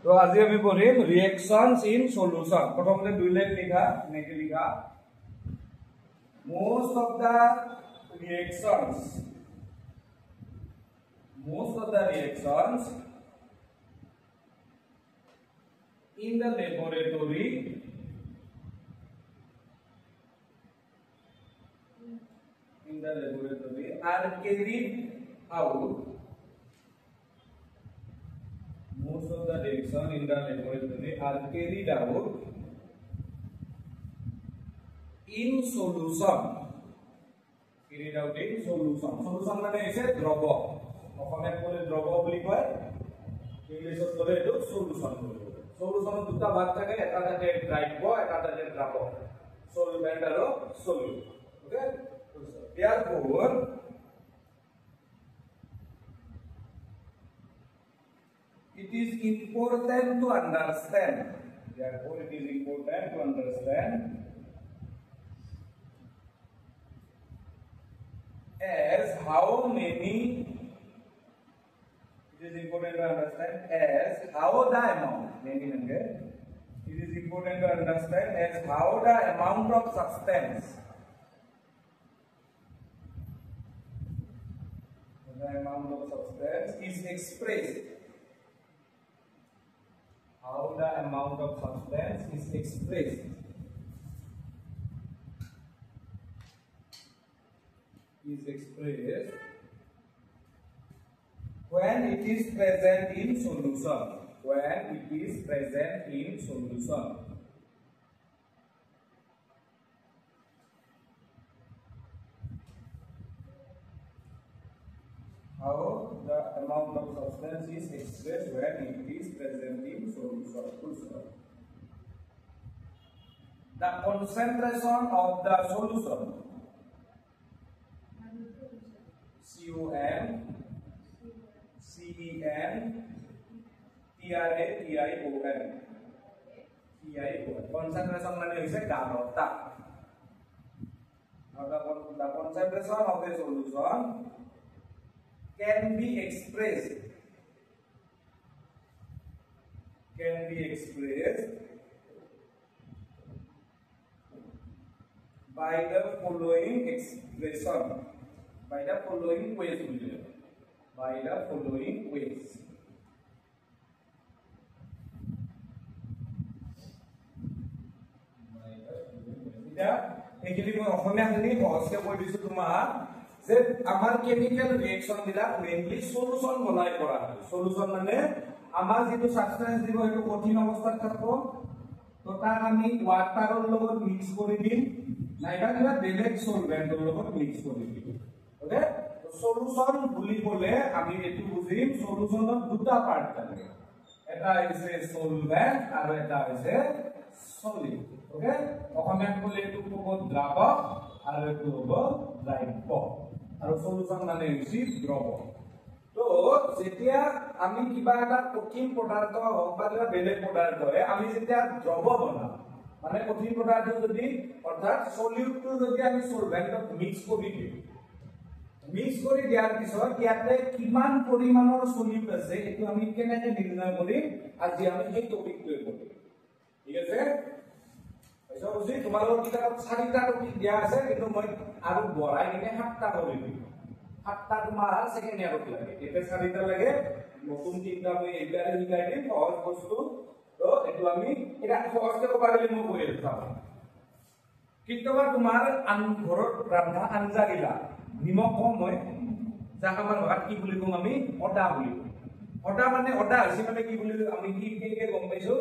তো আজি আমি পঢ়িম রিঅ্যাকশনস ইন সলিউশন। প্রথমে দুই লাইন লেখা নেকি লেখা most of the reactions in the laboratory are carried out. Most of the reactions in the laboratory are carried out in solution. Carried out in solution. Solution মানে হইছে দ্রব। অসমে বলে দ্রব বুলি কয়, ইংলিশত বলে এটো সলিউশন বলে। সলিউশনত দুটা ভাগ থাকে, এটা থাকে দ্রাব্য, এটা থাকে দ্রাবক। সলভেন্ট আর solute. Okay? Therefore, it is important to understand. Therefore, it is important to understand as how many. It is important to understand as how the amount. It is important to understand as how the amount of substance. The amount of substance is expressed. How the amount of substance is expressed when it is present in solution. When it is present in solution. How the amount of substance is expressed when it is present in solution. The concentration of the solution CON CEN TRATION concentration মানে হইছে গাঢ়তা। The concentration of the solution can be expressed by the following expression, by the following ways. এইখিনি মই অসমীয়াখিনি সহজকে কৈ দিছো তোমাক যে আমাৰ chemical reaction বিলাক মেইনলি সলিউশন বনাই কৰা হয়। সলিউশন মানে আমাৰ যেটো সাবস্টেন্স দিব এটো কঠিন অৱস্থাত থাকব, তো তাক আমি ওয়াটাৰৰ লগত মিক্স কৰি দিম, নাইবা কিবা বেলেগ সলভেন্টৰ লগত মিক্স কৰি দিম। ওকে? তো সলিউশন বুলি ক'লে আমি এটো বুজিম সলিউশনত দুটা পাৰ্ট থাকে, এটা হৈছে সলভেন্ট আৰু এটা হৈছে সলিড। ওকে? অসমীয়াত ক'লে এটো ক'ব দ্ৰাৱক আৰু এটো হ'ব দ্ৰাব্য, আৰু সলিউশন মানে হৈছে দ্ৰৱ। তো যেতিয়া আমি কিবা এটা কঠিন পদাৰ্থ হওক বা কিবা বেলেগ পদাৰ্থ হয়, আমি যেতিয়া দ্ৰৱ বনাম মানে কঠিন পদাৰ্থ যদি অৰ্থাৎ সলিউটটো যদি আমি সলভেন্টত মিক্স কৰি দিওঁ, মিক্স কৰি দিয়াৰ পিছত ইয়াতে কিমান পৰিমাণৰ সলিউট আছে এটো আমি কেনেকৈ নিৰ্ণয় কৰিম, আজি আমি এই টপিকটোৱে কৰিম। ঠিক আছে? এইটো বুজি তোমালোকৰ কিতাপত 4টা টপিক দিয়া আছে, কিন্তু মই আৰু বঢ়াই কিনে 7টা কৰি দিম। 7টা তোমাৰ সেকেন্ড ইয়াৰত লাগে, এতে 4টা লাগে, নতুন 3টা মই এইবাৰে শিকাই দিম সহজ বস্তু। তো এটো আমি এটা সহজকে ক'ব পাৰিলে মই কৈ দিম। কিতবা তোমাৰ ঘৰত ৰান্ধা আঞ্জা গিলা নিমখ কম হয়, যাক আমাৰ ভাত কি বুলি কম আমি অদা বুলি কম। অদা মানে অদা হৈছে মানে কি বুলি আমি কি গম পাইছো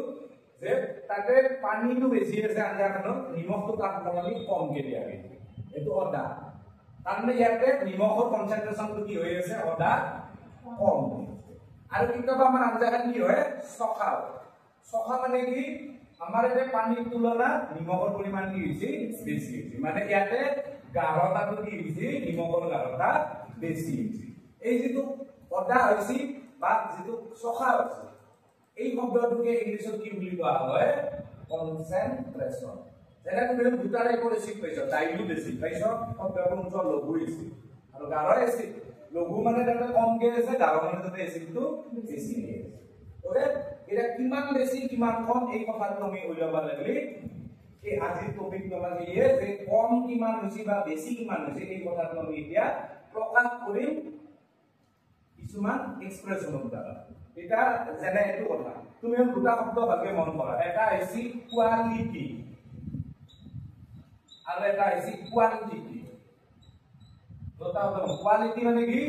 যে তাতে পানীটো বেছি আছে আঞ্জাখনত, নিমখটো তাত বনালি কমকে দিয়া গৈছে, এটো অদা। তাৰমানে ইয়াতে নিমখৰ কনসেন্ট্ৰেশনটো কি হৈ আছে অদা কম। আৰু কিতবা আমাৰ আঞ্জাখন কি হয় সখা। সখা মানে কি আমাৰ এতে পানীৰ তুলনাত নিমখৰ পৰিমাণ কি হৈছে বেছি হৈছে, মানে ইয়াতে গাঢ়তাটো কি হৈছে নিমখৰ গাঢ়তা বেছি হৈছে। এই যেটো অদা হৈছে বা যেটো সখা হৈছে, এই শব্দটোকে ইংলিশত কি বুলি কোৱা হয় কনসেন্ট্ৰেশন। যেনে তুমি দুটা টাইপৰ এসিড পাইছো, ডাইলুট এসিড পাইছো, শব্দটো মুঠ লঘু এসিড আৰু গাঢ় এসিড। লঘু মানে তাতে কমকে আছে, গাঢ় মানে তাতে এসিডটো বেছি আছে। ওকে? এটা কিমান বেছি কিমান কম এই কথাটো আমি উলিয়াব লাগলি এই আজিৰ টপিক আমাৰ ইয়ে যে কম কিমান হৈছে বা বেছি কিমান হৈছে এই কথাটো আমি এতিয়া প্ৰকাশ কৰিম কিছুমান এক্সপ্ৰেছনৰ দ্বাৰা এটা যেনে এইটো কথা তুমি দুটা শব্দ ভালকে মন কৰা এটা হৈছে কোৱালিটি আৰু এটা হৈছে কোৱান্টিটি দুটা শব্দ কোৱালিটি মানে কি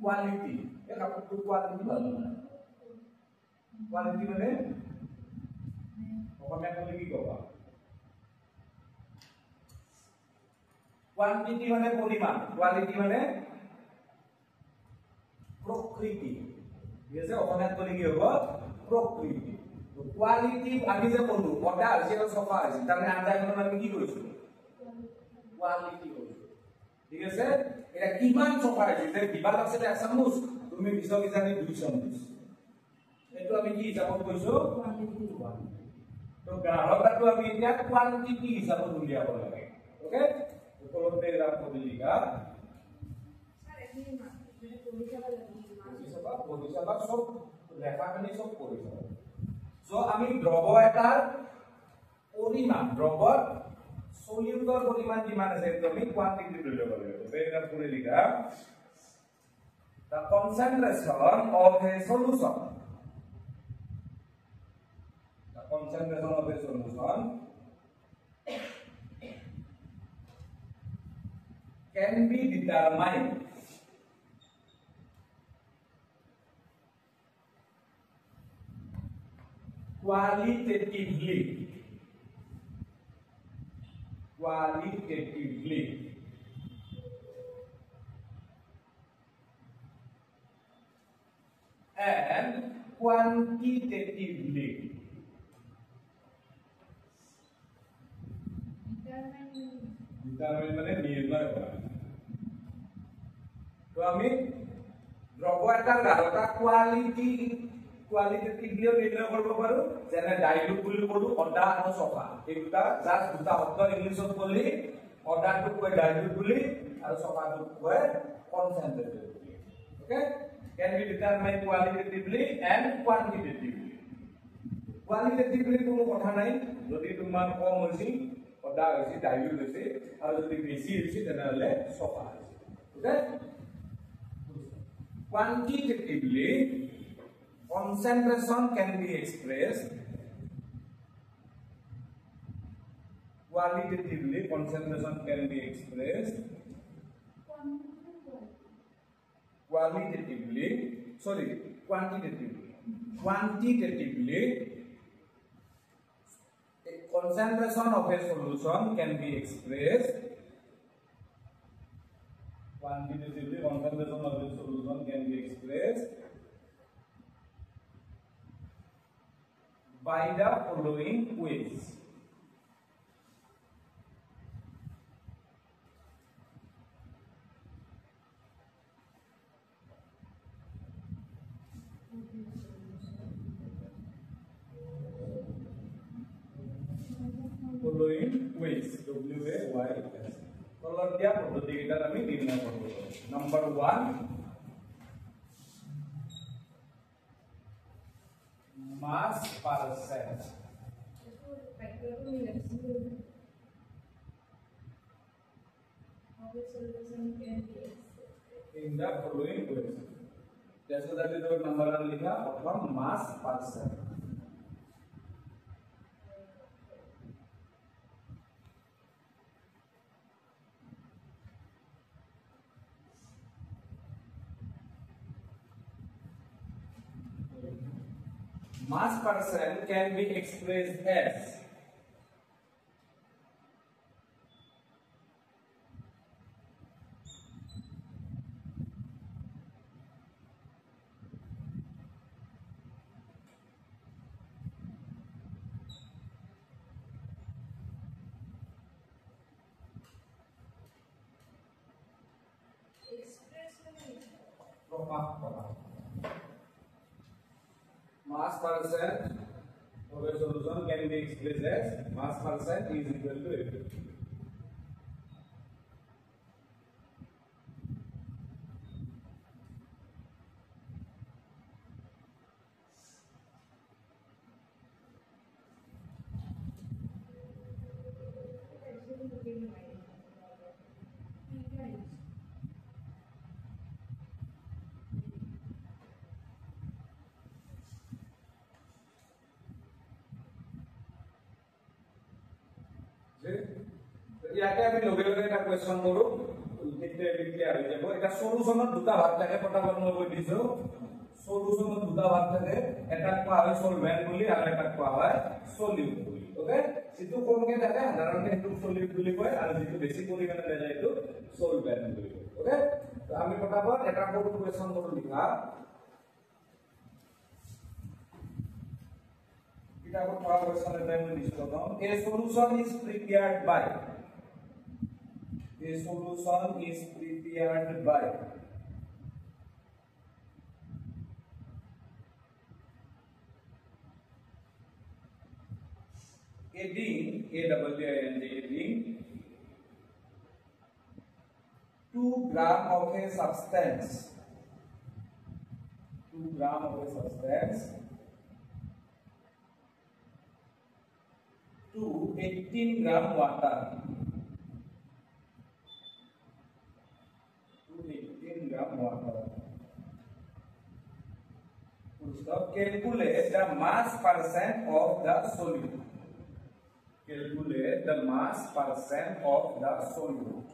কোৱালিটি এই কাপোৰটো কোৱালিটি ভালো না কোৱালিটি মানে অসমীয়া ক'লে কি ক'বা কোৱান্টিটি মানে পৰিমাণ কোৱালিটি মানে প্ৰকৃতি যে অসমীয়াত ক'লে কি হ'ব প্ৰকৃতি তো কোৱালিটি আমি যে ক'লো অৰ্ডাৰ আছে আৰু সফা আছে তাৰমানে আন্দাজত আমি কি কৰিছো কোৱালিটি কৰিছো ঠিক আছে এটা কিমান সফা আছে যে বিবাদ আছে এক চামুচ তুমি বিছক জানি 2 চামুচ এটো আমি কি হিচাপত কৈছো কোৱালিটি তো গ্ৰাহকটো আমি এতিয়া কোৱান্টিটি হিচাপত উলিয়াব লাগে ওকে উপলব্ধি গ্ৰাফ কৰি লিখা স্যাৰ এখানে পৰিচালক সব লেখাখানি সব পৰিচালক সো আমি দ্ৰব্য এটাৰ পৰিমাণ দ্ৰব্যৰ সলিউটৰ পৰিমাণ কিমান আছে তুমি কোয়ান্টিটি লৈ ল'ব লাগিব বেগা কৰি লিখা the concentration of a solution can be determined qualitatively and quantitatively determine মানে নির্ণয় করা তো আমি দ্রব্য এটাৰ গাঢ়তা কোয়ালিটেটিভলি নিৰ্ণয় কৰিব পাৰো যেনে ডাইলুট বুলি ক'লো অডা আৰু সফা এই দুটা জাস্ট দুটা শব্দ ইংলিশত ক'লি অডাটো কয় ডাইলুট বুলি আৰু সফাটো কয় কনসেন্ট্রেটেড বুলি okay can be determined qualitatively and quantitatively qualitatively কোনো কথা নাই যদি তোমাৰ কম হৈছে অডা হৈছে ডাইলুট হৈছে আৰু যদি বেছি হৈছে তেনেহলে সফা হৈছে okay quantitatively concentration can be expressed qualitatively concentration can be expressed quantitatively a concentration of a solution can be expressed quantitatively concentration of a solution can be expressed by the following ways তলত দিয়া পদ্ধতি কেইটাত আমি নিৰ্ণয় কৰিব পাৰোঁ number 1 mass percent in the following ways जैसे तभी तो नंबर लिखा अथवा mass percent mass percent can be expressed as mass percent of a solution can be expressed as mass percent is equal to F. ইয়াতে আমি লগে লগে এটা কোৱেশ্চন কৰো ক্লিয়াৰ হৈ যাব এটা সলিউশনত দুটা ভাগ থাকে পটাপট মই কৈ দিছো সলিউশনত দুটা ভাগ থাকে এটা কোৱা হয় সলভেন্ট বুলি আৰু এটা কোৱা হয় সলিউট বুলি ওকে যেটো কমকে থাকে সাধাৰণতে সেইটো সলিউট বুলি কয় আৰু যেটো বেছি পৰিমাণে যায় সেইটো সলভেন্ট বুলি কয় ওকে তো আমি পটাপট এটা কোড কোৱেশ্চন কৰো লিখা কিতাপত পঢ়া কোৱেশ্চন এটা আমি লিখি লওঁ a solution is prepared by adding 2 gram of a substance to 18 gram water calculate the mass percent of the solute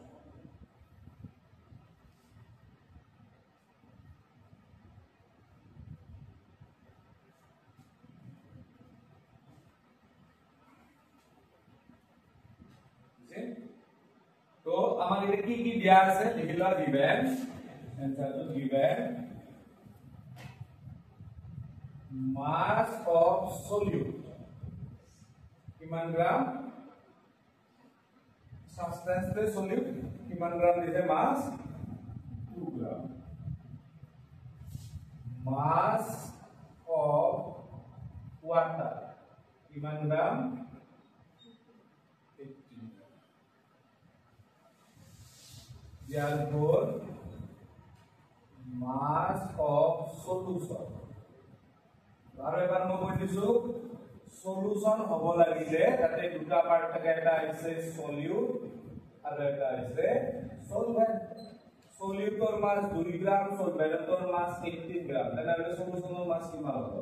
तो हमारे लिए की दिया है लिखला गिवन आंसर तो गिवन mass of solute किमान ग्राम substance पे solute किमान ग्राम दिसे mass 2 gram mass of water किमान ग्राम therefore mass of solution আৰু এবাৰ মই কৈ দিছো সলিউশন হ'ব লাগিলে তাতে দুটা পাৰ্ট থাকে এটা আছে সলিউট আৰু এটা আছে সলভেন্ট সলিউটৰ মাছ 2 গ্ৰাম সলভেন্টৰ মাছ 18 গ্ৰাম তেনেহলে সলিউশনৰ মাছ কিমান হ'ব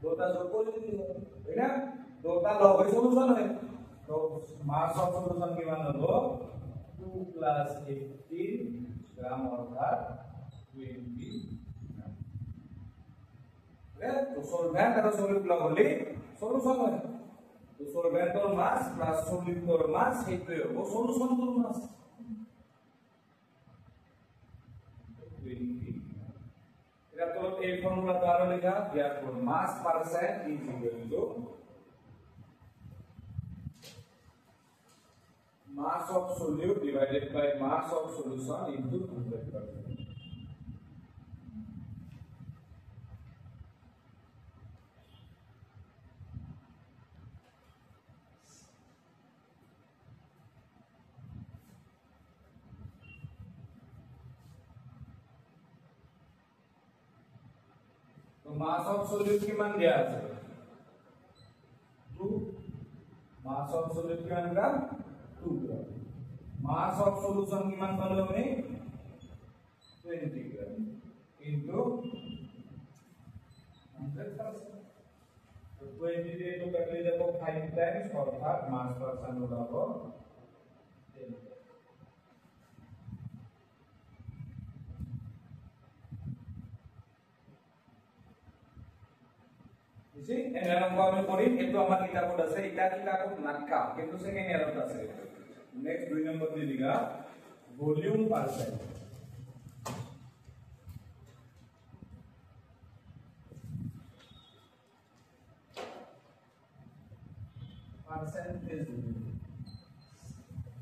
দুটা যোগ কৰি দিলে হয়না দুটা লগ হৈ সলিউশন হয় তো মাছ অফ সলিউশন কিমান হ'ব 2 plus 18 gram অর্থাৎ 20 গ্রাম তো সলভেন্ট আর সলিউট লগ হলি সলিউশন হয় তো সলভেন্টৰ মাস প্লাস সলিউটৰ মাস এইটোই হ'ব সলিউশনৰ মাস 20 এটা তো এই ফর্মুলা দ্বারা লেখা therefore mass percent is equal to mass of solute divided by mass of solution into 100%. तो mass of solute किमान दिया আছে 2 mass of solute किमान ग्राम 2 ग्राम mass of solution किमान पालो हमने 20 ग्राम into 100%. तो 20 দিয়ে তো কাটলে যাব 5 টাইমস অর্থাৎ mass percent হলো 10. বুঝি এনারম্ভ আমি করি কিন্তু আমার কিতাবত আছে এটা কিতাবত নাকা কিন্তু সেকেন্ড ইয়ারত আছে नेक्स्ट 2 नंबर दे देगा volume percent percentage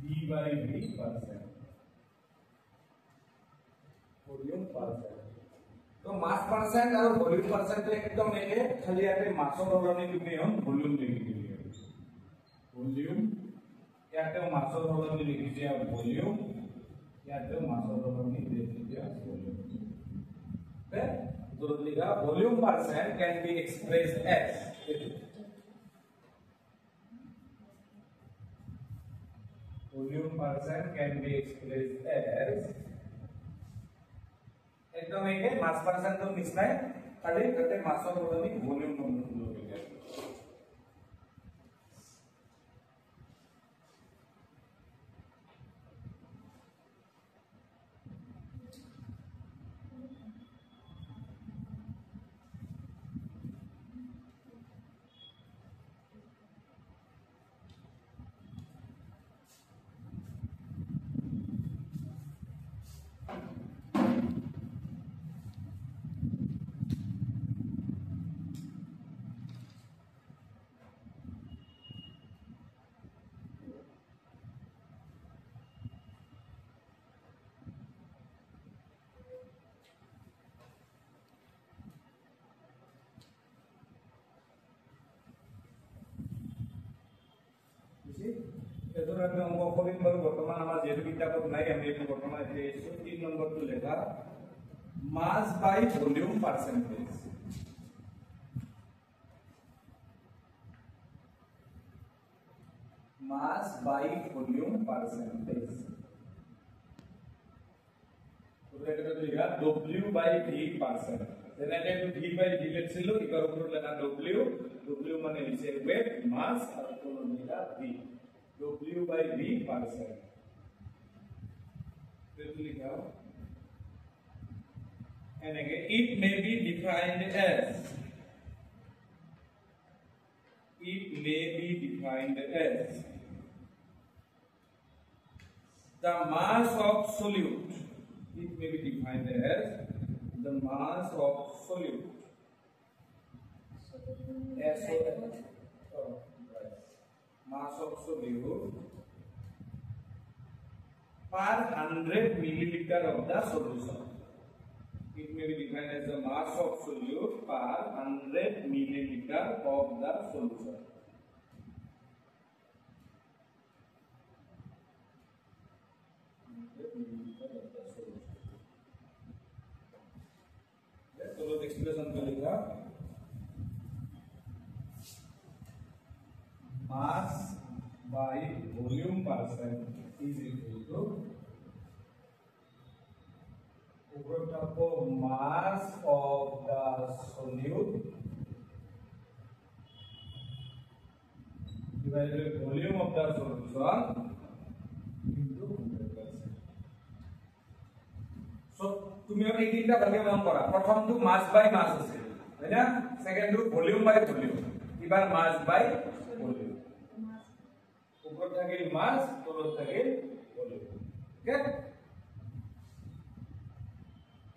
v by v percent volume percent तो मास परसेंट और वॉल्यूम परसेंट एकदम एके खाली आते मासर सलনি তুমি হন वॉल्यूम লিখি দিবি वॉल्यूम याते मासर सलনি লিখি দিয়া वॉल्यूम याते मासर सलনি লিখি দিয়া वॉल्यूम ओके तो लिखा volume percent can be expressed as volume percent can be expressed as एकदम एके मास परसेंट तो निश्चय खाली कते मासर सलনি वॉल्यूम नंबर আমি অঙ্ক করিম বাৰু বৰ্তমান আমাৰ যেহেতু কিতাপত নাই আমি এইটো বৰ্তমান এতিয়া 3 নম্বৰটো লেখা mass by volume percentage mass by volume percentage तो এটা তো লিখা W by V percent যেনেকে একটু V by V লেখছিল এটার উপর লেখা W W মানে হইছে ওয়েট মাস আর কোন লিখা V W by V percent তো লিখা and again it may be defined as the mass of solute. It may be defined as the mass of solute. Mass of solute per 100 milliliter of the solution. It may be defined as the mass of solute per 100 milliliter of the solution. So the expression will be mass by volume percent is equal to mass of the solute divided by volume of the solution into 100%. So তুমি এই তিনটা ভাগে মন করা প্রথমটো মাস বাই মাস আছে তাই না সেকেন্ডটো volume বাই volume এবার মাস বাই ভলিউম উপর থাকে মাস তলত থাকে ভলিউম ওকে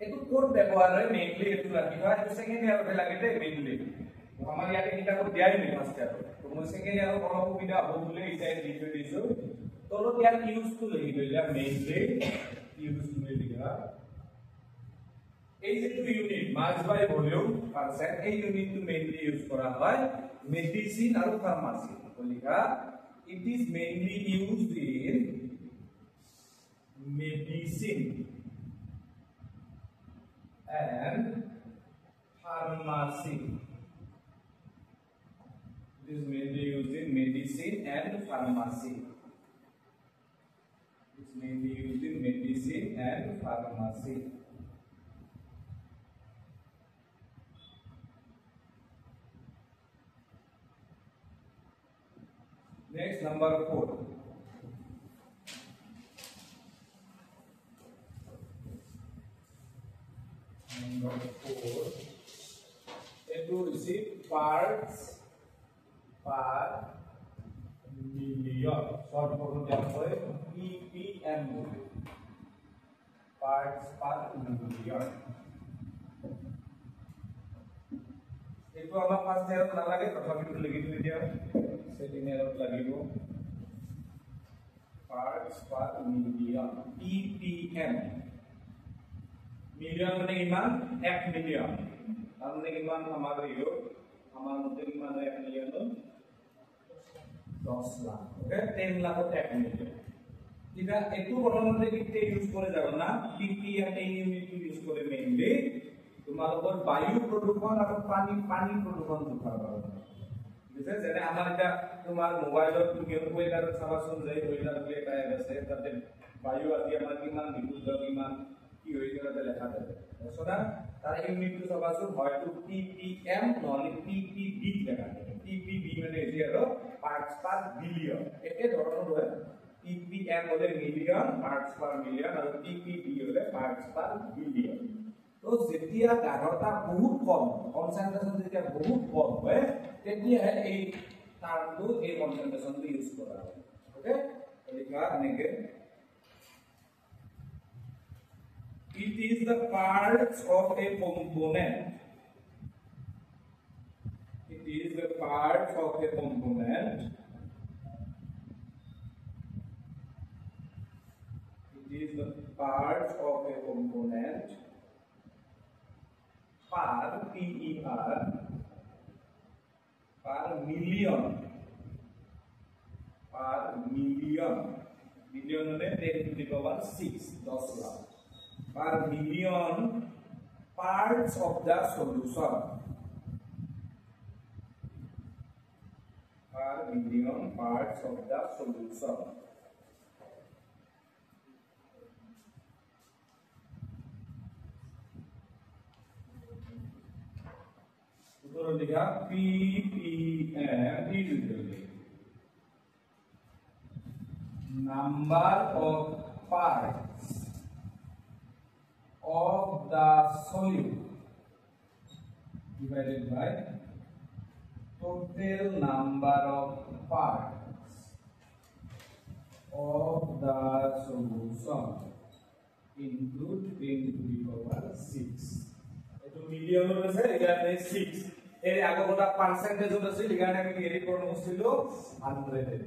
এটো কোড ব্যবহার হয় মেইনলি এটো রাখিবা এটো সেকেন্ড ইয়ারতে লাগে দে মেইনলি আমার ইয়াতে কিতাপত দিয়াই নাই ফার্স্ট ইয়ার তো মই সেকেন্ড ইয়ার কোনো সুবিধা হ'ব বুলি ইটাই লিখি দিছো তলত ইয়াৰ ইউজ টু লিখি দিলা মেইনলি ইউজ টু লিখা এই যে two unit mass by volume percent এই ইউনিট টু মেইনলি ইউজ করা হয় মেডিসিন আর ফার্মাসি তো লিখা it is mainly used in medicine and pharmacy. It is mainly used in medicine and pharmacy. It's mainly used in medicine and pharmacy. Next, number 4. Number 4. It will receive parts per million. Short form of ppm. Parts per million. Itu ama first error na lage তথাপি তো লিখি দিলি দিয়া second error লাগিব parts per million ppm million মানে কিমান 1 million তার মানে কিমান আমার ইও আমার মধ্যে কিমান 1 million 10 lakh okay 10 lakh 1 million এটা একটু প্রথমতে কিতে ইউজ করে যাব না ppm এই ইউনিট ইউজ করে মেইনলি তোমালোকৰ বায়ু প্ৰদূষণ আৰু পানী প্ৰদূষণ জোখা কৰা বুঝছে যেনে আমাৰ এটা তোমাৰ মোবাইলত তুমি ওয়েদাৰত চাবাচোন যে ওয়েদাৰ এটা আছে তাতে বায়ু আজি আমাৰ কিমান বিশুদ্ধ কিমান কি হৈ গ'লে লেখা থাকে সদা তাৰ ইউনিটটো চাবাচোন হয়তো ppm নহলে ppb লেখা থাকে ppb মানে এই আৰু পাৰ্টস পাৰ বিলিয়ন একে ধৰণৰ হয় ppm হলে মিলিয়ন পাৰ্টস পাৰ মিলিয়ন আৰু ppb হলে পার্টস পার বিলিয়ন তো যেতিয়া গাঢ়তা বহুত কম কনসেন্ট্রেশন যেতিয়া বহুত কম হয় তেতিয়া এই টার্মটো এই কনসেন্ট্রেশনটো ইউজ কৰা হয় ওকে লিখা এনেকে it is the parts of a component it is the parts of a component it is the parts of a component per per million million million মানে 10 to the power 6 10 lakh per million parts of the solution per million parts of the solution तो लिखा ppm is number of parts of the solute divided by total number of parts of the solution into 10 to the power 6 eto million ase egane 6 এই আগোটা percentage আছে এখানে আমি edit করব ছিল 100 এ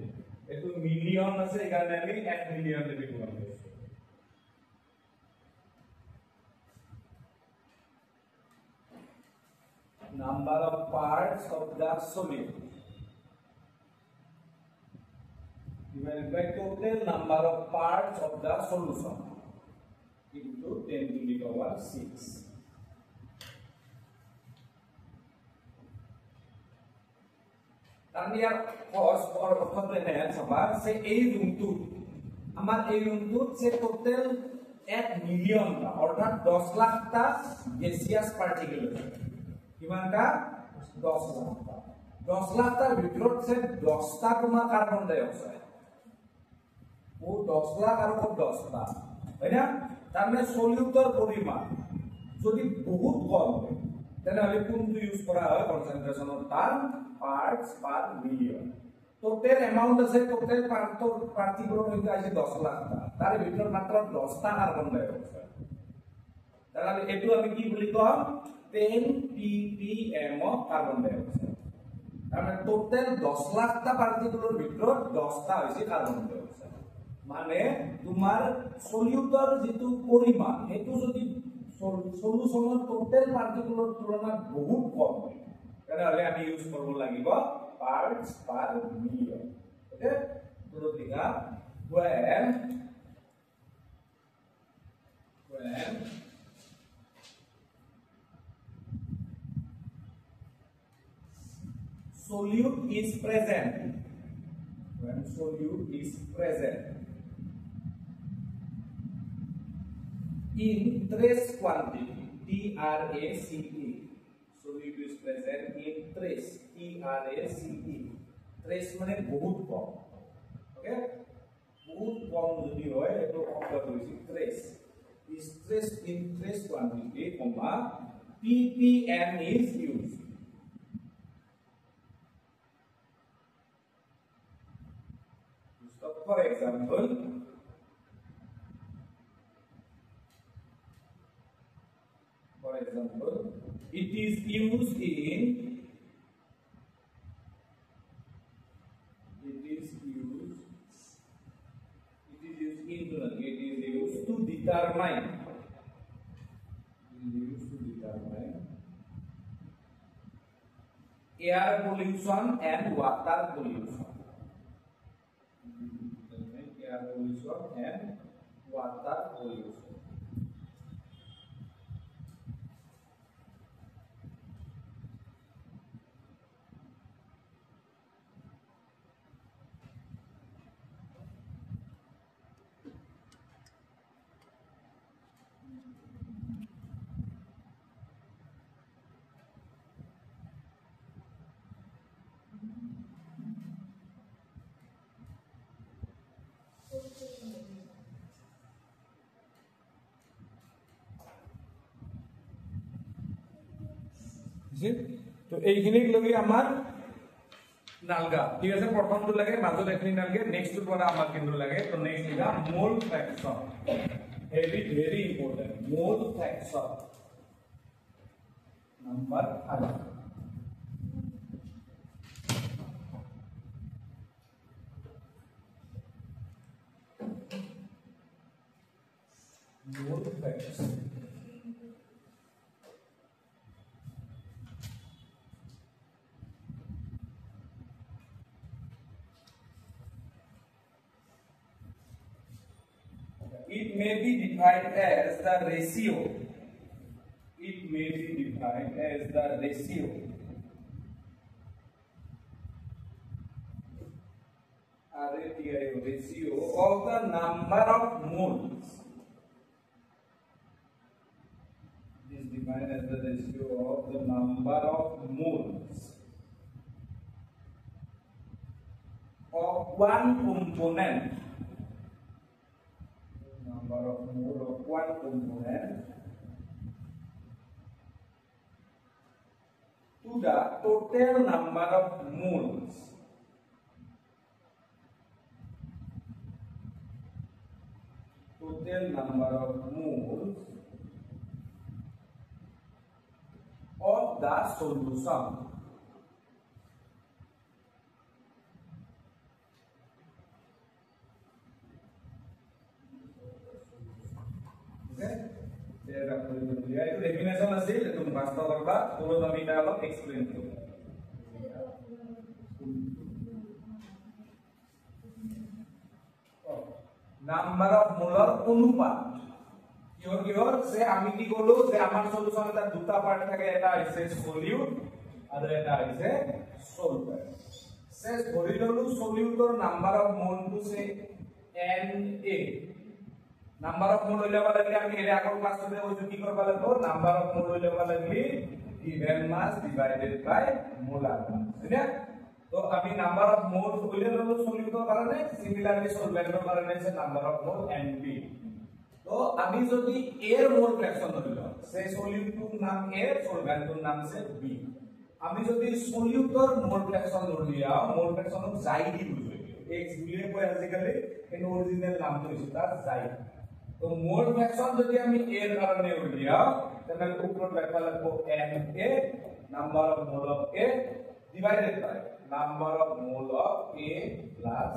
এটো million আছে এখানে আমি 1 মিলিয়ন এডিট করব number of parts of the solute divided by total number of parts of the solution into 10 to the power 6 তানিয়ার কস অর্থতে নেন সবার সে এই রুমটু আমার এই রুমটু সে টোটাল 1 মিলিয়ন অর্থাৎ 10 লাখটা গ্যাসিয়াস পার্টিকেল কিমানটা 10 লাখটা 10 লাখটার ভিতৰত সে 10টা তোমার কার্বন ডাই অক্সাইড ও 10 লাখ আর 10টা তাই না তার মানে সলিউটর পরিমাণ যদি বহুত কম হয় তাহলে কোনটো ইউজ করা হয় কনসেন্ট্রেশনের term parts per million total amount আছে total পার্টিকুল হইতে আছে 10 লাখ তার ভিতর মাত্র 10টা কার্বন ডাই অক্সাইড তাহলে এটু আমি কি বলি কম 10 ppm of carbon dioxide মানে total 10 লাখটা পার্টিকুলের ভিতর 10টা হইছে কার্বন ডাই অক্সাইড মানে তোমার সলিউটর যেটো পরিমাণ এটু যদি সলিউশনৰ total পার্টিকুলের তুলনাত বহুত কম হয় তাহলে আমি ইউজ করব লাগিব parts per million ওকে পুরো দিগা when solute is present in trace quantity TRACE solute is present in trace trace মানে বহুত কম ওকে বহুত কম যদি হয় এটো অবজার্ভ হইছে trace is trace in trace quantity comma ppm is used so for example it is used in to determine air pollution and water pollution তো এইখিনিক লগি আমার নালগা ঠিক আছে প্রথমটো লাগে মাজত এখিনি নালগে নেক্সট টু পরা আমার কিন্তু লাগে তো নেক্সট লিখা মোল ফ্র্যাকশন ভেরি ইম্পর্টেন্ট মোল fraction number 5 mole fraction it may be defined as the ratio. It may be defined as the ratio ratio of the number of moles. It is defined as the ratio of the number of moles of one component. Number of moles of one component to the total number of moles of the solution. itu definition আছিল itu বাস্তব করবা পুরো দামিটা হলো explain করব number of molar অনুপাত কিহর যে আমি কি করলো যে আমার সলিউশনে তার দুটা পার্ট থাকে এটা হইছে সলিউট আর এটা হইছে সলভার সে ধরি ললো সলিউটর নাম্বার অফ মোল টু সে Na number of mole level লাগলে আমি এর আগের ক্লাসে ওই কি করব লাগবো নাম্বার অফ মোল level লাগলে given mass divided by molar mass ঠিক আছে তো আমি নাম্বার অফ মোল হইলে হলো সলিউটর কারণে সিমিলারলি সলভেন্টর কারণে সে নাম্বার অফ মোল NP তো আমি যদি এর মোল ফ্র্যাকশন ধরলাম সে সলিউটর নাম A সলভেন্টর নাম সে B আমি যদি সলিউটর মোল ফ্র্যাকশন ধরলিয়া মোল ফ্র্যাকশন যাই দি বুঝবে x বুলিয়ে কই আজিকালি এর অরিজিনাল নাম তো হইছে তার যাই তো মোল ফ্র্যাকশন যদি আমি a এর কারণে উঠিয়া তাহলে উপর লেখা লাগবো na number of mole of a divided by number of mole of a plus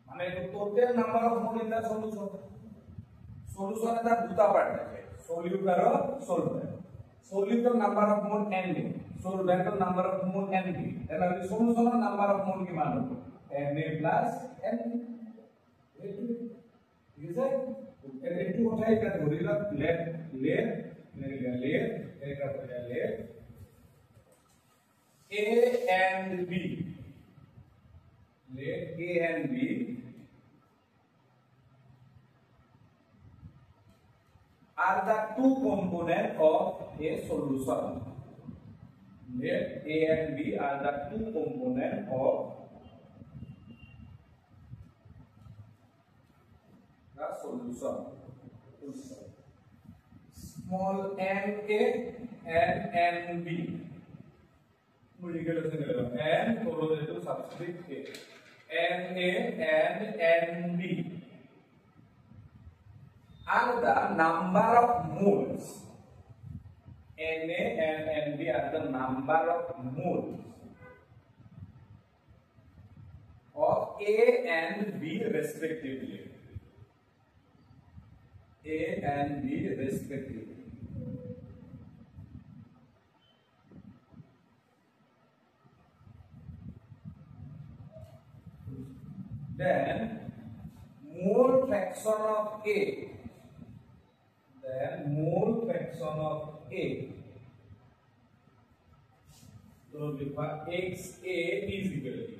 মানে total number of mole in the solution সলিউশনে তার দুটা পার্ট থাকে সলিউটর আর সলভেন্ট সলিউটর নাম্বার অফ মোল nb সলভেন্টর নাম্বার অফ মোল nb তাহলে সলিউশনের নাম্বার অফ মোল কি মান হবে na plus nb is it একটু ওঠাই এটা ধরিলা লেট এটা করে late a and b let a and b are the two components of a solution let a and b are the two components of the solution small n a and n b n follow the subscript a n a and n b are the number of moles na and nb are the number of moles of a and b respectively a and b respectively then mole fraction of a so लिखा xa is equal to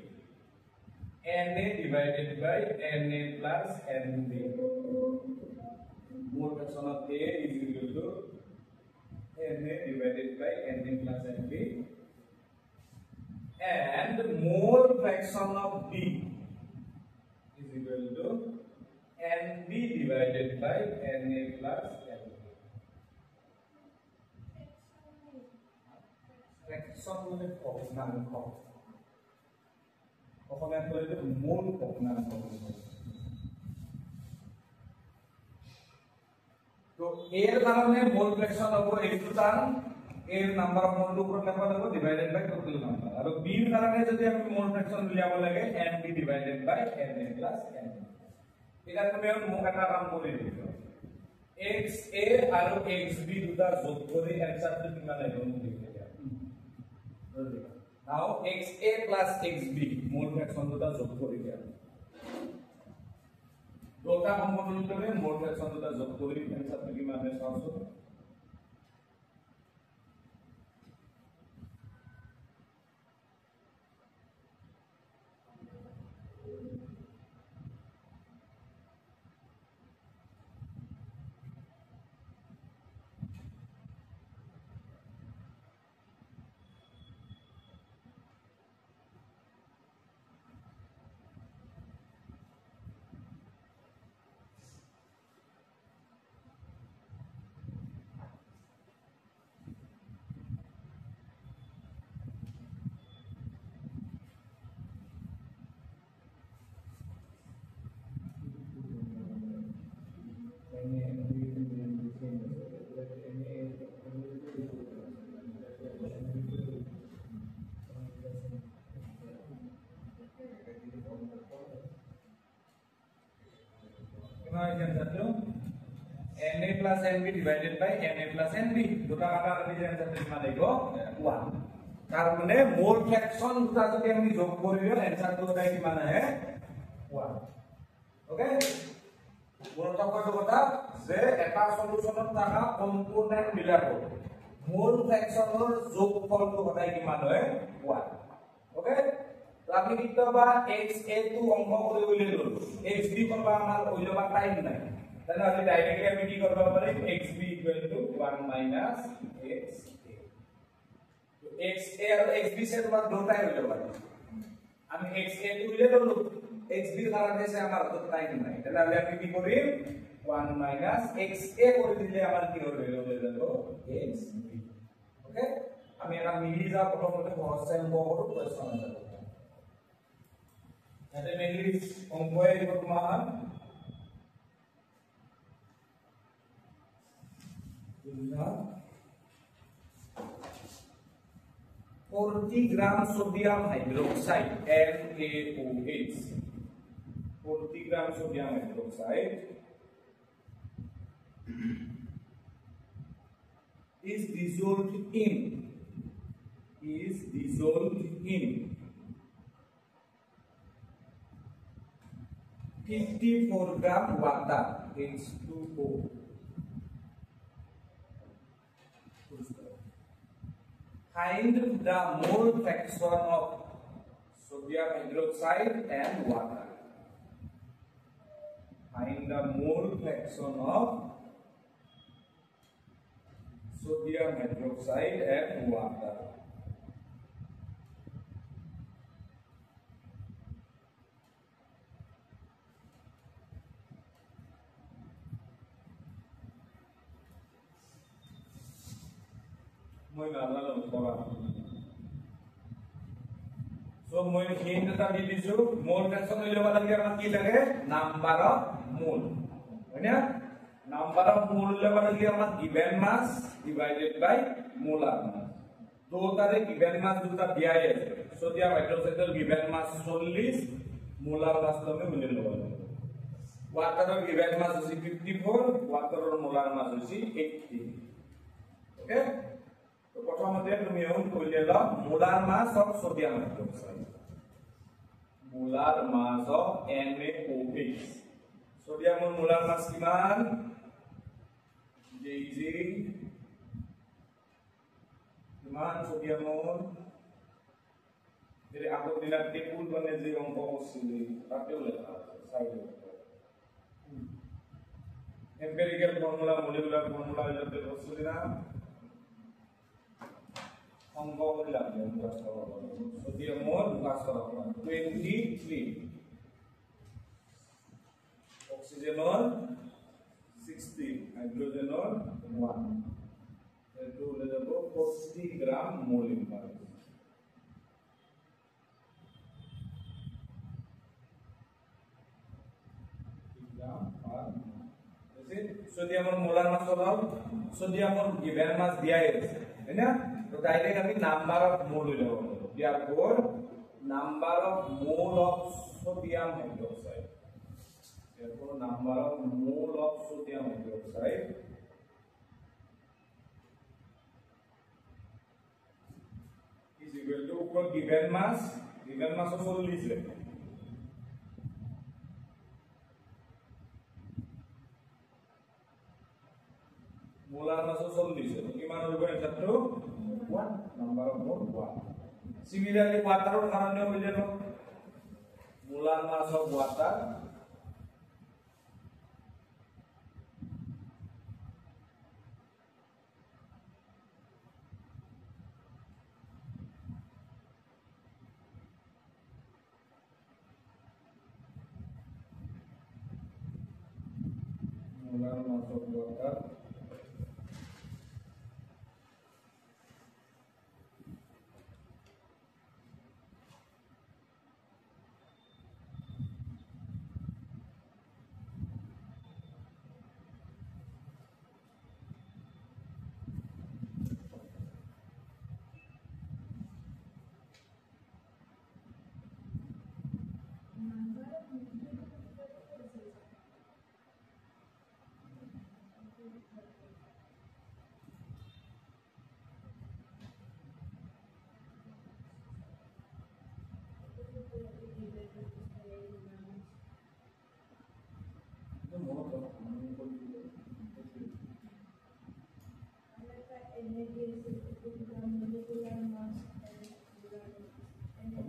na divided by na plus nb mole fraction of a is equal to na divided by na plus nb and mole fraction of b is equal to nb divided by na plus nb fraction মানে ভগ্নাংশ অসমীয়া কইলে মূল ভগ্নাংশ তো এর কারণে মোল fraction হবে একটু টান এর নাম্বার অফ মোল উপর লেখা লাগবে ডিভাইডেড বাই টোটাল নাম্বার আর বি এর কারণে যদি আমি মোল ফ্র্যাকশন লিয়াব লাগে nb ডিভাইডেড বাই na প্লাস n এটা তুমি মুখ একটা কাম করে দিও xa আর xb দুটা যোগ করে অ্যানসারটা কিমান হবে মুখ now xa plus xb mole fraction দুটা যোগ করি দিয়া দুটা কম্পোনেন্ট করে মোল ফ্র্যাকশন দুটা যোগ কৰি এনসারটো কিমান হয় চাওঁচোন na plus nb divided by na plus nb দুটা কাটা আমি যে आंसर কিমান আহিব 1 তাৰ মানে মোল ফ্ৰ্যাকশন দুটা যদি আমি যোগ কৰিলে आंसर টো ওলাই কিমান আহে 1 ওকে গুণাত্মকটো কথা যে এটা সলিউশনত থাকা কম্পোনেন্ট বিলাক মোল ফ্ৰ্যাকশনৰ যোগফলটো ওলাই কিমান হয় 1 ওকে আমি কিবা xa টো অংক কৰি উলিয়াই ললো xb কৰবা আমাৰ উলিয়াবা টাইম নাই then আমি ডাইরেক্টলি আমি কি করব পারি xb = 1 - xa তো xa আর xb সে তোমার দুটাই হইলো পারে আমি xa তো উলিয়ে ললো xb কারণে সে আমার তো টাইম নাই তাহলে আমি কি করি 1 - xa করে দিলে আমার কি হবে হয়ে যাব xb ওকে আমি এটা মিলি যা প্রথমতে সহজ টাইম করব কোয়েশ্চন আনসার তাহলে মেইনলি অঙ্কয়ে দিব তোমার 40 gram sodium hydroxide NaOH 40 gram sodium hydroxide is dissolved in 54 gram water H2O find the mole fraction of sodium hydroxide and water. Find the mole fraction of sodium hydroxide and water. মই নাজানো কৰা so মই hint এটা দি দিছো মোল fraction হইলে লাগে আমাক কি লাগে নাম্বার অফ মোল হয়না নাম্বার অফ মোল হইলে লাগে আমাক গিভেন মাস ডিভাইডেড বাই মোলার মাস দুটারে গিভেন মাস দুটা দিয়াই আছে সোডিয়াম হাইড্রোক্সাইডের গিভেন মাস 40 মোলার মাস তুমি মিলে লব ওয়াটারের গিভেন মাস হচ্ছে 54 ওয়াটারের মোলার মাস হচ্ছে 80 ওকে তো প্রথমতে তুমি এখন কইলে ল molar mass of sodium hydroxide molar mass of NaOH সোডিয়ামৰ মোলাৰ মাস কিমান Jg কিমান সোডিয়ামৰ এৰ আগৰ দিনা টেবুল বনে যে অংক আছিল তাতেও লেখা আছে সাইডে এম্পিরিক্যাল ফর্মুলা মলিকুলার ফর্মুলা এটাতে বসছিল না অঙ্ক করে লাগবে মুখস্থ করা সোডিয়ামর মুখস্থ করা 23 অক্সিজেনর 60 হাইড্রোজেনর 1 এটো হলে যাব 40 গ্রাম মোল পাবে গ্রাম আর সোডিয়ামর মোলার মাস হলো সোডিয়ামর গিভেন মাস দিয়া আছে তাই না তো ডাইরেক্ট আমি নাম্বার অফ মোল হইলো therefore number of mole of sodium hydroxide therefore number of mole of sodium hydroxide is equal to given mass of 40 है 40 কিমান হ'ব এটাটো 1 নাম্বার অফ মোল 1 সিমিলারলি ওয়াটারের কারণে হই যাব molar mass of water molar mass of water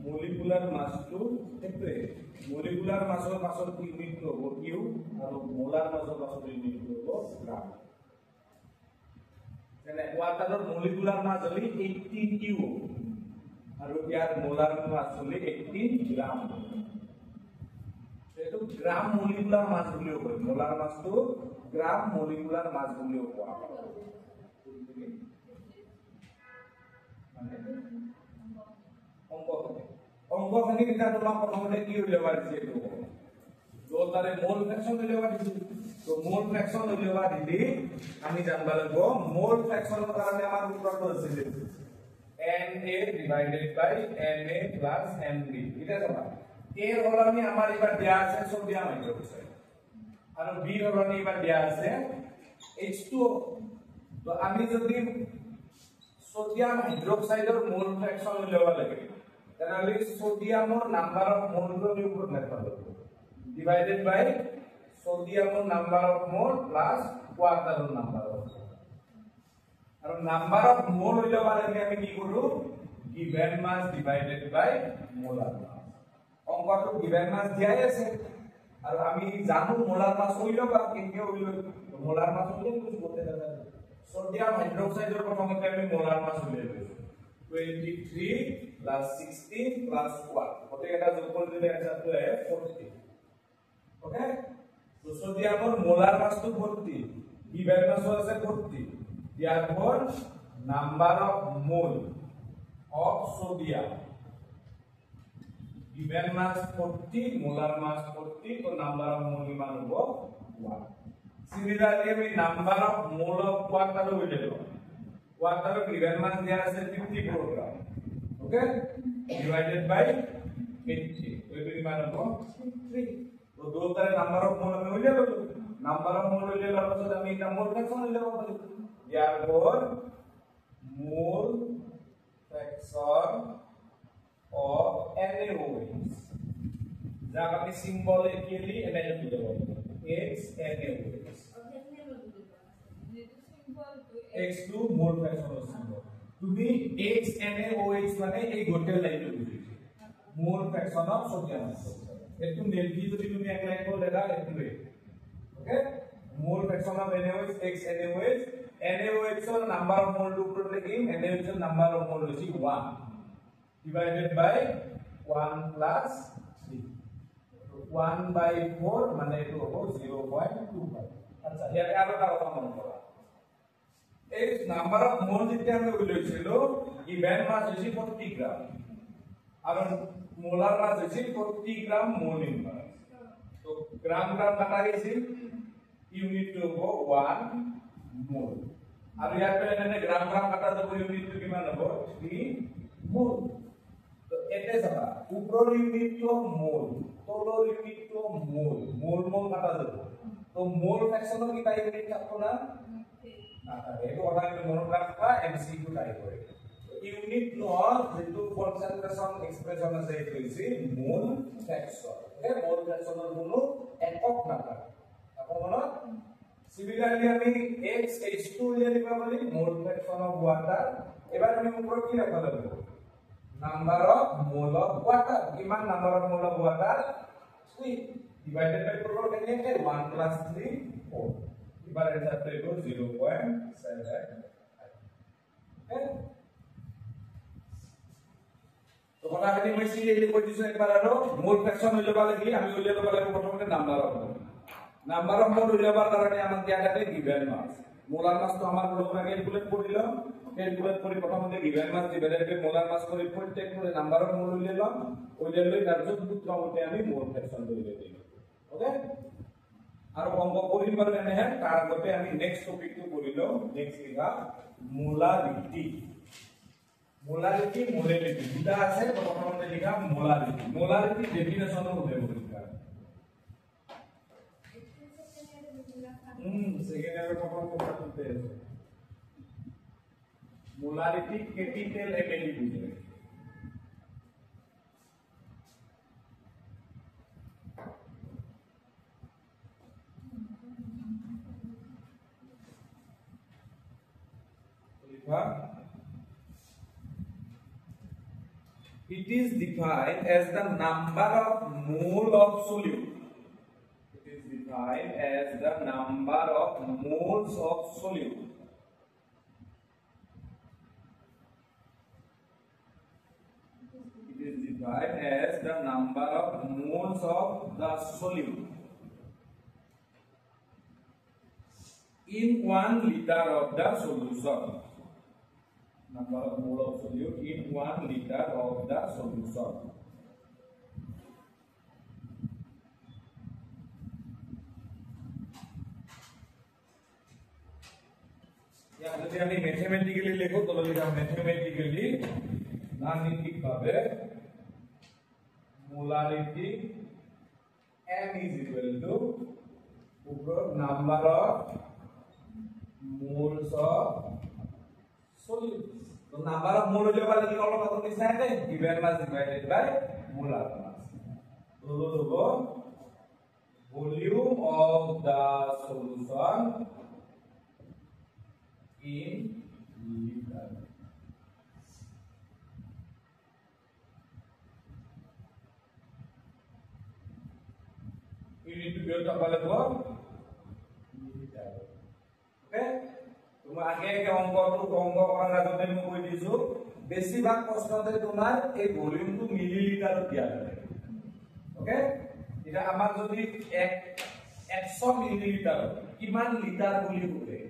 molecular mass to molecular mass of unit to Q and molar mass of unit to gram. Then water molecular mass only 18 Q and here molar mass only 18 gram. So gram molecular mass only molar mass to gram molecular mass only অঙ্কখানি এটা তোমাক প্রথমতে কি উলিয়াবা দিছে এটো তো তারে মোল fraction উলিয়াবা দিছে তো মোল ফ্র্যাকশন উলিয়াবা দিলি আমি জানবা লাগব মোল ফ্র্যাকশনের কারণে আমার উত্তরটা হচ্ছে Na ডিভাইডেড বাই Na প্লাস Nb এটা জানা এর হলানি আমার এবার দেয়া আছে সোডিয়াম হাইড্রোক্সাইড আর বি হলানি এবার দেয়া আছে H2O তো আমি যদি সোডিয়াম হাইড্রোক্সাইডের মোল ফ্র্যাকশন উলিয়াবা লাগে তাহলে সোডিয়ামর নাম্বার অফ মোলগুলোর উপর মেথড হবে ডিভাইডেড বাই সোডিয়ামর নাম্বার অফ মোল প্লাস ওয়াটারের নাম্বার অফ মোল আর নাম্বার অফ মোল হইলে পারে আমি কি করব গিভেন মাস ডিভাইডেড বাই মোলার মাস অঙ্কটো গিভেন মাস দিয়াই আছে আর আমি জানো মোলার মাস হইলো বা কেনে হইলো মোলার মাস হইলে কিছু করতে দাদা সোডিয়াম হাইড্রোক্সাইডের প্রথমতে আমি মোলার মাস হইলে 23 plus 16 plus 1 ওতে এটা যোগ করে দিলে आंसर তো है 40 ওকে তো সোডিয়ামের মোলার মাস তো 40 গিভেন মাস আছে 40 therefore number of mole of sodium given mass 40 molar mass 40 तो number of mole मान हो 1 similarly we number of mole of water will do water given mass there is 54 gram okay divided by 80 तो ये मान हो 3 तो दो तरह number of mole में हो जाएगा number of mole ले लो तो हम एक mole फ्रैक्शन ले लो therefore mole fraction of NaOH जहाँ अपनी सिंबल के लिए एनर्जी की जरूरत है x NaOH x2 mole fraction of symbol तुम्ही x NaOH माने एक hotel line low mole fraction of sodium ये तुम डेल्फी तो तुम्ही एक लाइन को लगा इतने okay mole fraction of NaOH x NaOH NaOH का number of mole ऊपर लेकिन NaOH का number of mole होती 1 divided by 1 plus 3 1 by 4 माने तो हो 0.25 अच्छा यार आरो का কথা মনে করা এই নাম্বার অফ মোল যেটা আমরা বলেছিল গিভেন মাস হচ্ছে 40 গ্রাম আর মোলার মাস হচ্ছে 40 গ্রাম মোল ইন মাস তো গ্রাম গ্রাম কাটা গেছে ইউনিট তো 1 মোল আর ইয়ার পরে এখানে গ্রাম গ্রাম কাটা দেব ইউনিট তো কিমান হবে 3 মোল তো এটা যাবা উপরের ইউনিট তো মোল তলের ইউনিট তো মোল মোল মোল কাটা দেব তো মোল ফ্র্যাকশনের কি তাই ইউনিট থাকতো না এটা ওটা আমি মনে রাখবা এমসিকিউ টাইপ করে ইউনিট নট যেটো কনসেন্ট্রেশন এক্সপ্রেশন আছে এটা হইছে মোল ফ্র্যাকশন ওকে মোল ফ্র্যাকশনের কোনো একক না থাকে আপন মনে Similarly, আমি x H2 উলিয়াই দিব পাৰি মোল ফ্ৰেকচন অফ ওয়াটাৰ। এবাৰ আমি ওপৰত কি লিখিব লাগিব? Number of mole of water. কিমান number of mole of water? 3 divided by 4 কেনেকে 1 + 3 4। এবাৰ এনসাৰ পাইব 0.7। ওকে, তো কথাখিনি মই সিৰিয়ালি কৈ দিছো একবাৰ আৰু মোল ফ্ৰেকচন উলিয়াব লাগি আমি উলিয়াব লাগিব প্ৰথমতে number of mole. Number of mole উলিয়াবার কারণে আমাক দিয়া থাকে গিভেন মাস। মোলার মাস তো আমার লোক আগে ক্যালকুলেট করে দিলাম। ক্যালকুলেট করে প্রথমতে গিভেন মাস ডিভাইডেড বাই মোলার মাস করে প্রত্যেক করে নাম্বার অফ মোল উলিয়ালাম। উলিয়ালে তার যোগ সূত্র মতে আমি মোল ফ্র্যাকশন উলিয়াই দিলাম। ওকে, আর অঙ্ক করি পারলে না হ্যাঁ তার মতে আমি নেক্সট টপিক তো করিল। নেক্সট লিখা মোলারিটি। মোলারিটি মোলারিটি দুটা আছে, প্রথমতে লিখা মোলারিটি। মোলারিটি ডেফিনেশন উল্লেখ করি। সেকেন্ড ইয়ারে কখন কোনটা করতে আছে? মোলারিটি ক্যাপিটাল এম এ বুঝবে। লিখা it is defined as the number of mole of solute. Defined as the number of moles of solute. It is defined as the number of moles of the solute in 1 liter of the solution. Number of mole of solute in 1 liter of the solution. যদি আমি mathematically লিখো তাহলে লিখা mathematically গাণিতিক ভাবে molarity m is equal to উপর number of moles of solute. তো number of মোল হলে বলে কি অলপ কত নিছে না গিভেন মাস ডিভাইডেড বাই মোলার মাস। তো হলো volume of the solution in liter. You need to build up a liter. Okay? তুমি আগে অঙ্কটো অঙ্ক করার আগতে মই কই দিছো বেছিভাগ প্রশ্নতে তোমার এই ভলিউমটো মিলিলিটাৰত দিয়া থাকে। ওকে, এটা আমাৰ যদি 100 মিলিলিটাৰ কিমান লিটাৰ বুলি কয়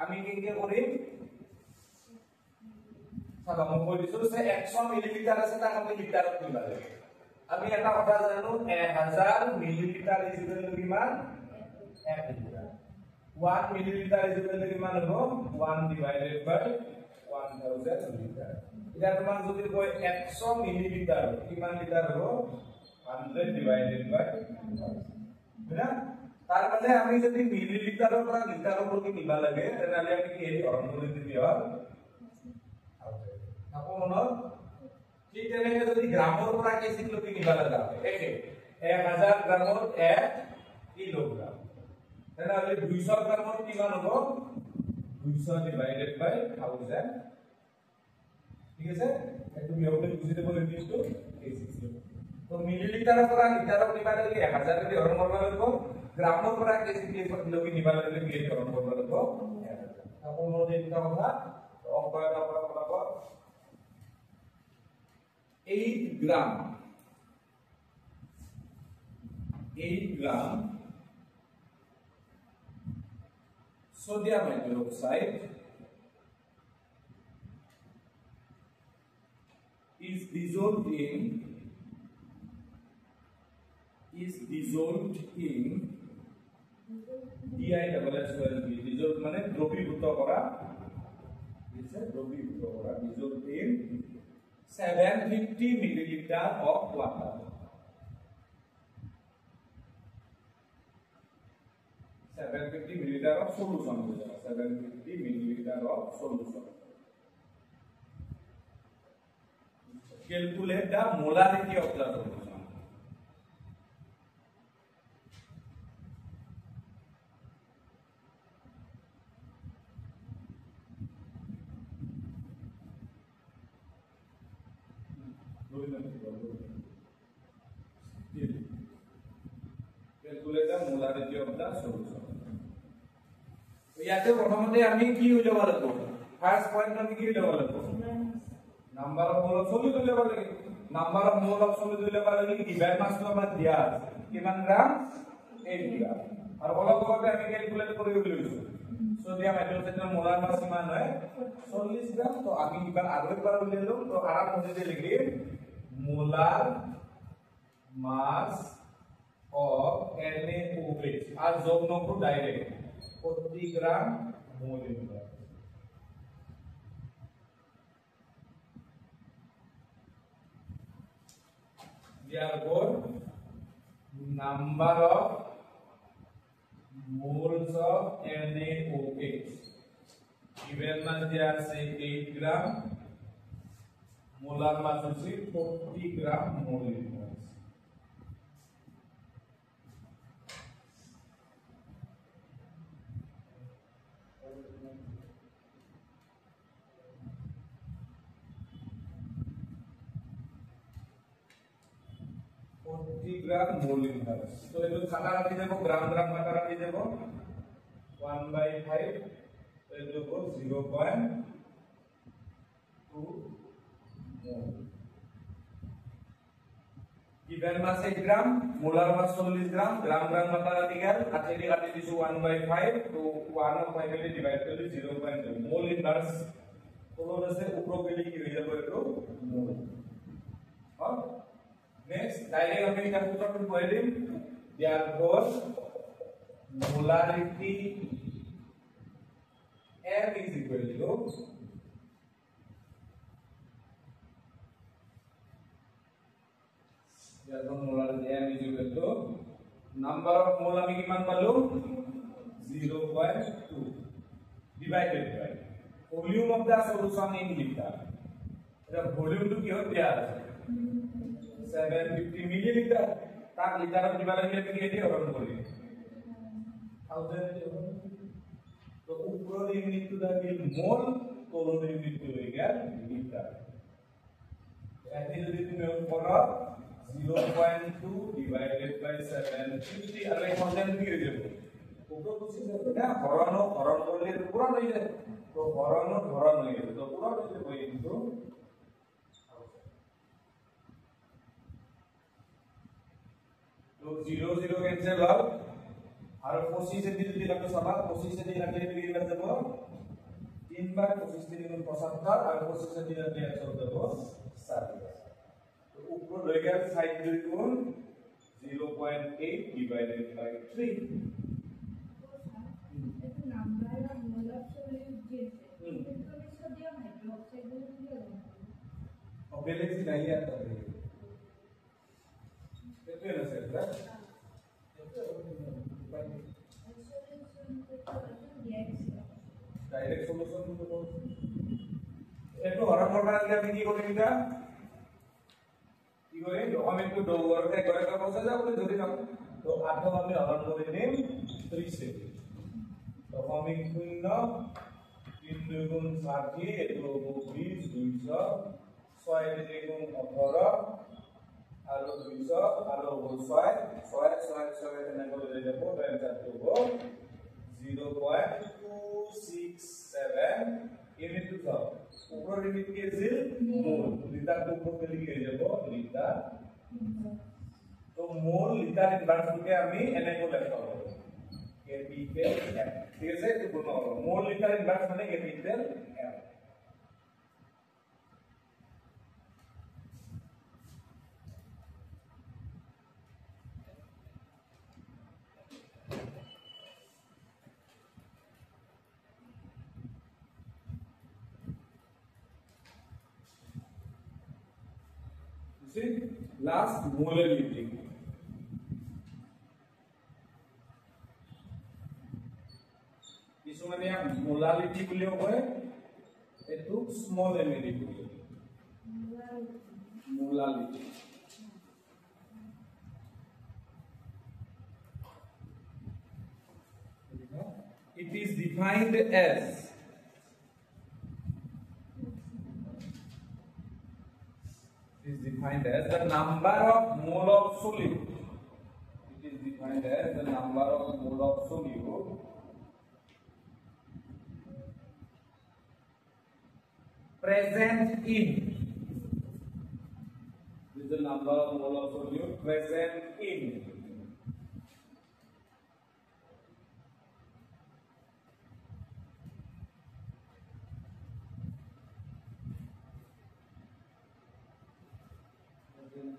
আমি কি কৰিম? চাবা মই কৈ দিছো যে 100 মিলিলিটাৰ আছে তাক আমি লিটাৰত নিবা লাগে। আমি এটা কথা জানো 1000 মিলিলিটাৰ ইজ ইকুৱেল টু কিমান? 1 litre. 1 millilitre is equal to কিমান হ'ব? 1 ডিভাইডেড বাই 1000 লিটাৰ। এটা তোমাক যদি কয় 100 মিলিলিটাৰ কিমান লিটাৰ হ'ব? 100 ডিভাইডেড বাই 1000। না তাৰ মানে আমি যদি মিলিলিটাৰৰ পৰা লিটাৰৰ লৈকে নিবা লাগে তেনেহলে আমি কি এই হৰণ কৰি দিবি হ'ল আকৌ মনত ঠিক তেনেকে যদি গ্ৰামৰ পৰা কেজিক লৈকে নিবা লাগা একে 1000 গ্ৰামৰ 1 কিলোগ্ৰাম তেনেহলে 200 গ্ৰামৰ কিমান হ'ব? 200 ডিভাইডেড বাই 1000। ঠিক আছে, একটু বিয়োগটো বুজি দেব কিন্তু কেজি। তো মিলিলিটাৰৰ পৰা লিটাৰত নিবা লাগে 1000 কে হৰণ কৰিব লাগিব। গ্ৰামৰ পৰা কেজি লৈকে নিবা লাগে কি হৰণ কৰিব লাগিব? আকৌ মনত এটা কথা অংক এটা পৰা বনাব 8 গ্রাম 8 গ্রাম sodium hydroxide is dissolved in DISSOLV dissolved মানে দ্রবীভূত করা dissolved in 750 milliliter of water। 750 milliliter of solution 750 milliliter of solution। Calculate the molarity of the solution। Calculate the molarity of the solution. ইয়াতে প্ৰথমতে আমি কি উলিয়াব লাগিব ফাৰ্স্ট পইণ্ট আমি কি উলিয়াব লাগিব number of mole of solid উলিয়াব লাগিব number of mole of solid উলিয়াব লাগিব ডিভাইড মাছটো আমাৰ দিয়া আছে কিমান গ্ৰাম 8 গ্ৰাম আৰু অলপ অলপে আমি ক্যালকুলেট কৰি উলিয়াইছো সোডিয়াম হাইড্ৰক্সাইডৰ মোলাৰ মাছ কিমান হয় 40 গ্ৰাম তো আমি ইবাৰ আৰু একবাৰ উলিয়ালো তো আৰাম মতে লিখিম মোলাৰ মাছ of NaOH আৰ যোগ নকৰো direct 40 gram mole inverse therefore number of moles of NaOH given mass there আছে 8 গ্রাম মোলার মাস হচ্ছে 40 গ্রাম মোল ইনভার্স ग्राम मोल इनवर्स तो ये काटा काटी देबो ग्राम ग्राम काटा काटी देबो 1/5 तो ये देबो 0.2 मोल गिवन मास 8 ग्राम मोलार मास 40 ग्राम ग्राम ग्राम काटा काटी गया काटी दिसु 1/5 तो 1/5 के डिवाइड कर 0.2 मोल इनवर्स तोलो से ऊपर के लिए की हो जाबो एतो मोल और Next, direct we can put up in poem. Therefore, molarity M is equal to therefore molarity M is equal to number of mole আমি কিমান পালো 0.2 divided by volume of the solution in liter. এটা volume two কি হয় দিয়া আছে 750 milliliter তাক লিটারত দিবা লাগিলে কি এটি হৰণ কৰি 1000 তো উপৰৰ ইউনিটটো থাকিল মোল তলৰ ইউনিটটো হৈ গেল লিটাৰ এটি যদি তুমি কৰা 0.2 divided by 750 আৰু এই কনজেন্ট কি হৈ যাব উপৰ গুচি যাব না হৰণ কৰিলে পুৰা হৈ যায় তো হৰণ হৈ যাব তো পুৰা হৈ যাব কিন্তু तो 0 0 कैंसिल हो और 25 से धीरे धीरे आपको सवाल 25 से धीरे धीरे धीरे कर देबो 3 बार 25 से धीरे 75 और 25 से धीरे धीरे 100 देबो 60 तो ऊपर रह गया साइड दुई गुण 0.8 डिवाइडेड बाय 3 এটা number of mole of solid দিয়েছে কিন্তু সোডিয়াম হাইড্রোক্সাইড বলে দিও অবেলেক্স नहीं आता है कितने ना सर डायरेक्ट सॉल्यूशन तो একটু হরণ করবার আগে আমি কি করি এটা কি করে আমি একটু ডোগরতে করে করে বসে যাব তো ধরে নাও তো 8 আমি হরণ করে নিম 30 এ তো আমি 0 3 গুণ 60 এটো 20 200 6 গুণ 18 আৰু 200 আৰু 6 এনেকৈ লৈ যাব এনসাৰটো হ'ব 0.267 ইউনিট টু সব উপৰৰ ইউনিট কি আছিল মোল লিটাৰ টু উপৰ গলি হৈ যাব লিটাৰ তো মোল লিটাৰ ইনভার্সকে আমি এনেকৈ লিখা হ'ব কেপিটেল এম ঠিক আছে এইটো বনাও মোল লিটাৰ ইনভার্স মানে কেপিটেল এম last molality কিছুমানে molality বুলিও কয় এটো স্মল এমএডি বুলি molality it is defined as is defined as the number of mole of solute. It is defined as the number of mole of solute present in. This is the number of mole of solute present in.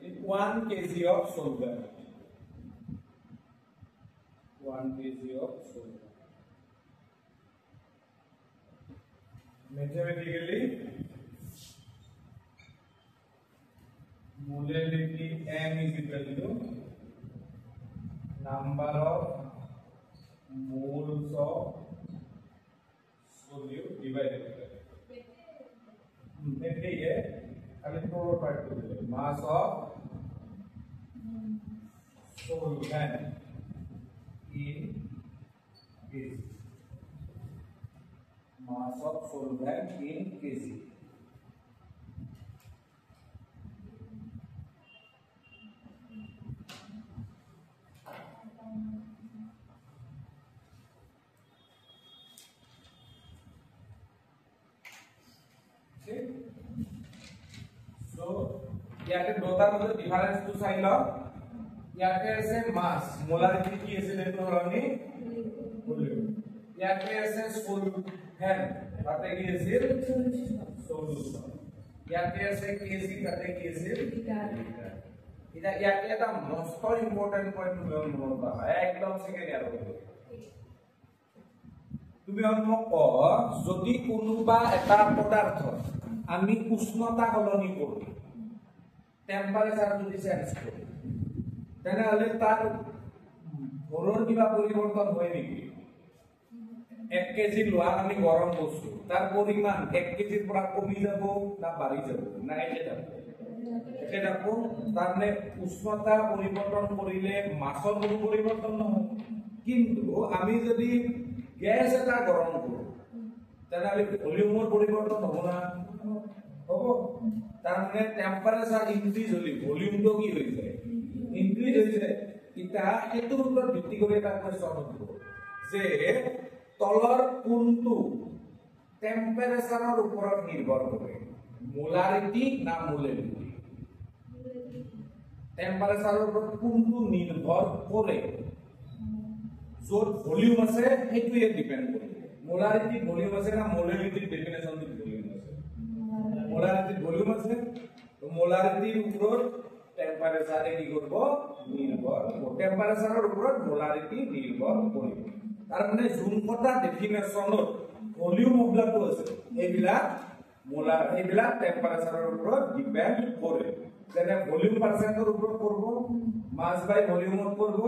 In 1 kg of solvent. 1 kg of solvent. Mathematically, molality M is equal to number of moles of solute divided by mass of solvent in kg. Mass of solvent in kg. Okay. So, ইয়াতে দুটাৰ মাজত ডিফাৰেন্সটো চাই লওক ইয়াতে আছে মাস মোলাৰিটি কি আছে দেখো আমি ভলিউম ইয়াতে আছে সলভেন্ট তাতে কি আছে সলিউশন ইয়াতে আছে কেজি তাতে কি আছে লিটাৰ এটা ইয়াতে এটা মোস্ট ইম্পৰ্টেন্ট পইণ্ট মনত ৰাখা একদম সেকেন্ড ইয়াৰ তুমি মোক যদি কোনোবা এটা পদাৰ্থ আমি উষ্ণতা সলনি কৰো টেম্পাৰেচাৰ যদি চেঞ্জ কৰি তাহলে তাৰ ভৰৰ কিবা পৰিবৰ্তন হয় নেকি 1 কেজি লোহা আমি গৰম বস্তু তাৰ পৰিমাণ 1 কেজিৰ পৰা কমি যাব না বাড়ি যাব না একে যাব একে যাব তার মানে উষ্ণতা পরিবর্তন করিলে মাছৰ কোনো পৰিবৰ্তন নহয় কিন্তু আমি যদি গ্যাস এটা গৰম কৰো তাহলে ভলিউমৰ পৰিবৰ্তন হ'ব না হ'ব তাৰ মানে টেম্পাৰেচাৰ ইনক্ৰিজ হলি ভলিউমটো কি হৈ যায় ইনক্ৰিজ হৈ যায় এটা এটোৰ ওপৰত ভিত্তি কৰি এটা কোৱেশ্চন হ'ব যে তলৰ কোনটো টেম্পাৰেচাৰৰ ওপৰত নিৰ্ভৰ কৰে মোলাৰিটি না মোলেলিটি টেম্পাৰেচাৰৰ ওপৰত কোনটো নিৰ্ভৰ কৰে য'ত ভলিউম আছে সেইটোৱে ডিপেন্ড কৰে মোলাৰিটি ভলিউম আছে না মোলেলিটিৰ ডেফিনেশনটো ভলিউম আছে মোলারিটি ভলিউম আছে তো মোলারিটির উপর টেম্পারেচারে কি করব নির্ভর টেম্পারেচারের উপর মোলারিটি নির্ভর করবে তার মানে জুন কথা ডেফিনেশনত ভলিউম অবলাটো আছে এইবিলা টেম্পারেচারের উপর ডিপেন্ড করে যেনে ভলিউম পার্সেন্টের উপর করব মাস বাই ভলিউমত করব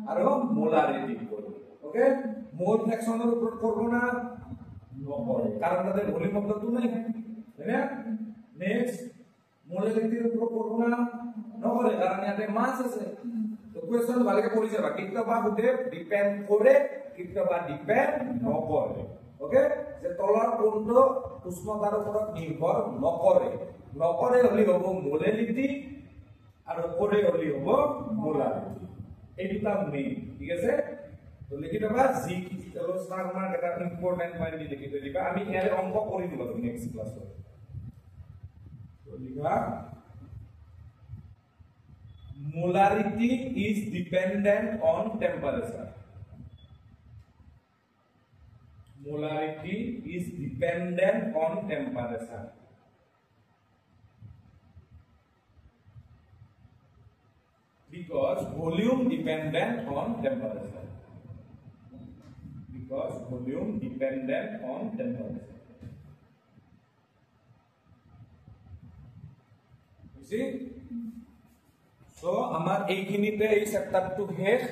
আর মোলারিটি করব ওকে মোল ফ্র্যাকশনের উপর করব না নকরে কারণ তাদের ভলিউম অবলাটো নাই है नेक्स्ट मोलेलिटीर উপর করব না নকরে কারণ ইয়াতে মাস আছে তো কোশ্চেন ভালকে পড়ি যাবা কিতবা হুদে ডিপেন্ড করে কিতবা ডিপেন্ড নকরে ওকে যে তলৰ কোনটো উষ্ণতাৰ ওপৰত নিৰ্ভৰ নকৰে হলি হ'ব মোলেলিটি আৰু কৰে হলি হ'ব মোলাৰিটি এই দুটা মেইন ঠিক আছে তো লিখি দিবা জি চলো স্টার মার্ক এটা ইম্পর্টেন্ট পয়েন্ট লিখি দিবা আমি এর অঙ্ক কৰি দিব নেক্সট ক্লাসে molarity is dependent on temperature. Molarity is dependent on temperature. Because volume dependent on temperature. Because volume dependent on temperature. See? So, amar eikinite ei chapter to hes